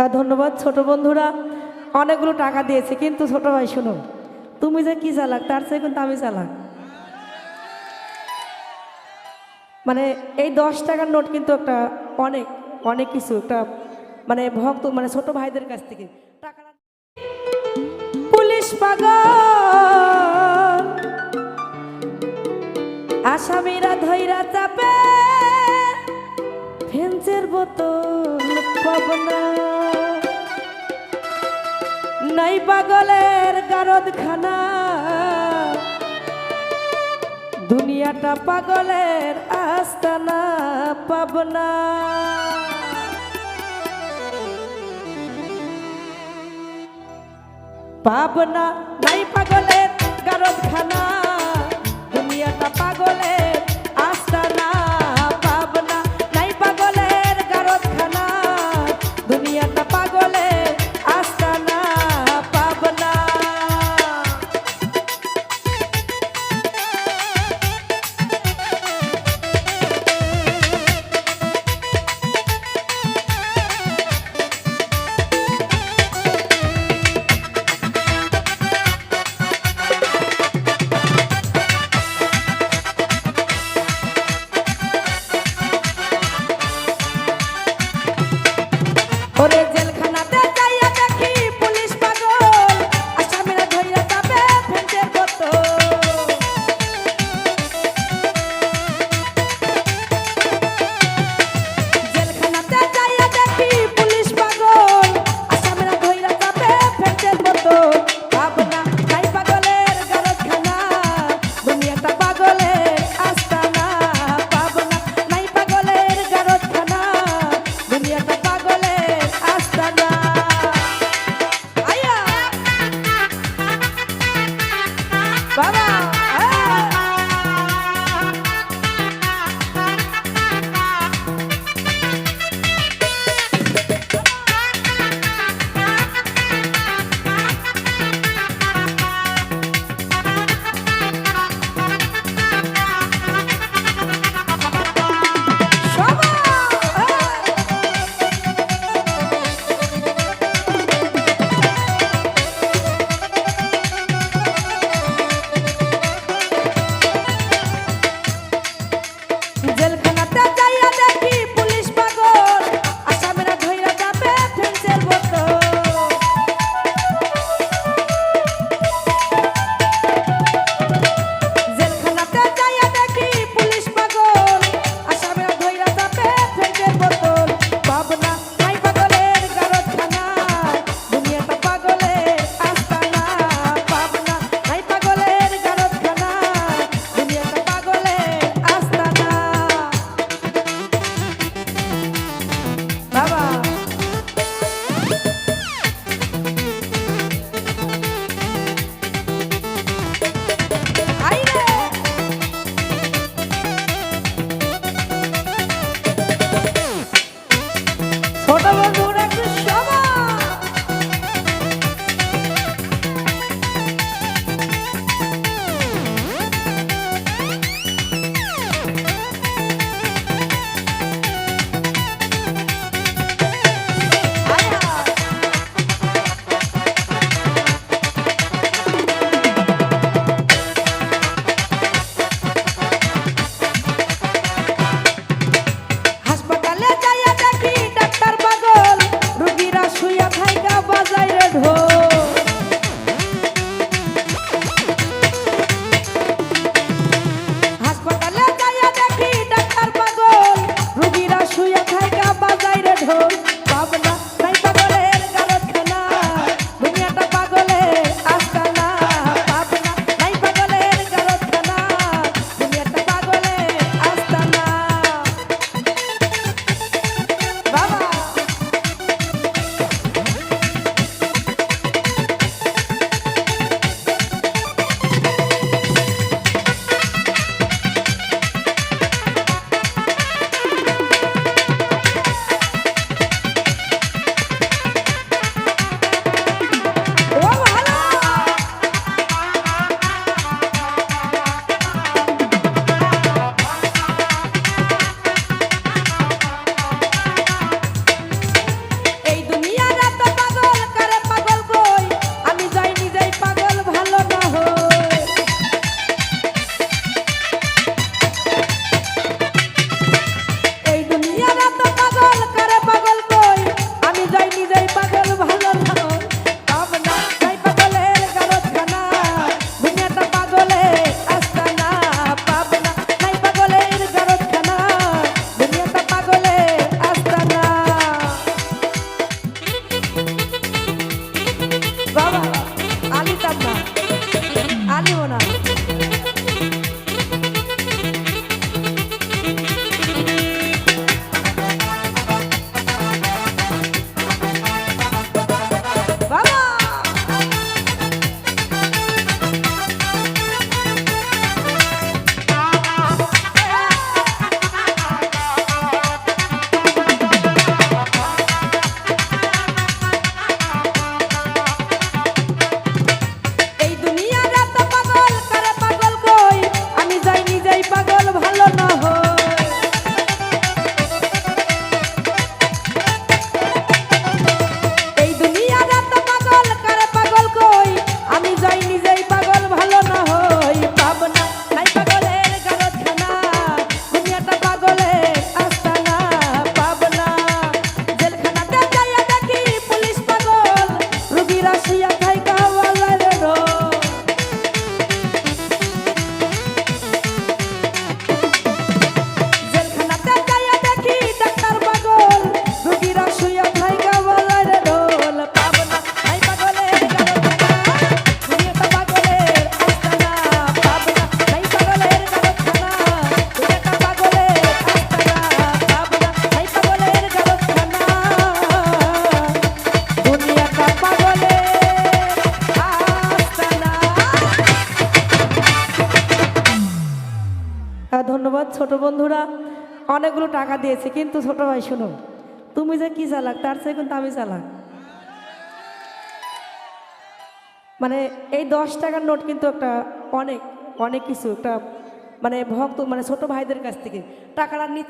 ধন্যবাদ ছোট বন্ধুরা অনেকগুলো টাকা দিয়েছে, কিন্তু ছোট ভাই শুনো, তুমি যে কি চালাক তার চেয়ে কিন্তু আমি চালাক। মানে এই 10 টাকার নোট কিন্তু একটা অনেক অনেক কিছু একটা মানে ভক্ত মানে ছোট ভাইদের কাছ থেকে টাকা। পুলিশ পাগল আসামিরা ধইরা চাপে ফেন্সের বোতল পাবনা নাই পাগলের গারদখানা দুনিয়াটা পাগলের আস্তানা পাবনা। পাবনা নাই পাগলের গারদখানা দুনিয়াটা পাগলের আস্তানা পাবনা নাই পাগলের গারদখানা দুনিয়াটা পাগলের আস্তানা পাবনা। ওরে জেলখানাতে যাইয়া দেখি পুলিশ পাগল আসামিরা ধইরা যাবে ফেন্সের বোতল। জেলখানাতে যাইয়া দেখি পুলিশ পাগল আসামিরা ধইরা যাবে ফেন্সের বোতল। পাবনা নাই পাগলের গারদখানা দুনিয়াটা পাগলের আস্তানা পাবনা নাই পাগলের গারদখানা দুনিয়াটা পাগলের আস্তানা। আয়া বাবা জেলখানাতে যাইয়া দেখি পুলিশ পাগল আসামিরা ধইরা যাবে ফেন্সের বোতল। জেলখানাতে যাইয়া দেখি পুলিশ পাগল আসামিরা ধইরা যাবে ফেন্সের বোতল। পাবনা নাই পাগলের গারদখানা দুনিয়াটা পাগলের আস্তানা পাবনা নাই পাগলের গারদখানা দুনিয়াটা পাগলের আস্তানা। বাবা আইরে ছোট বন্ধুরা একটু সবা হাসপাতালে যাইয়া দেখি ডাক্তার পাগল রোগীরা শুইয়া থাইকা বাজায় রে ঢোল। হাসপাতালে যাইয়া দেখি ডাক্তার পাগল রোগীরা শুইয়া থাইকা বাজায় রে ঢোল। পাবনা নাই পাগলের গারদখানা দুনিয়াটা পাগলের আস্তানা পাবনা নাই পাগলের গারদখানা দুনিয়াটা পাগলের আস্তানা। বাবা ছোট বন্ধুরা অনেকগুলো টাকা দিয়েছে, কিন্তু ছোট ভাই শোনো, তুমি যে কি চালাক তার চেয়ে কিন্তু আমি চালাক। মানে এই 10 টাকার নোট কিন্তু একটা অনেক অনেক কিছু একটা মানে ভক্ত মানে ছোট ভাইদের কাছ থেকে টাকাটা নিচ্ছে।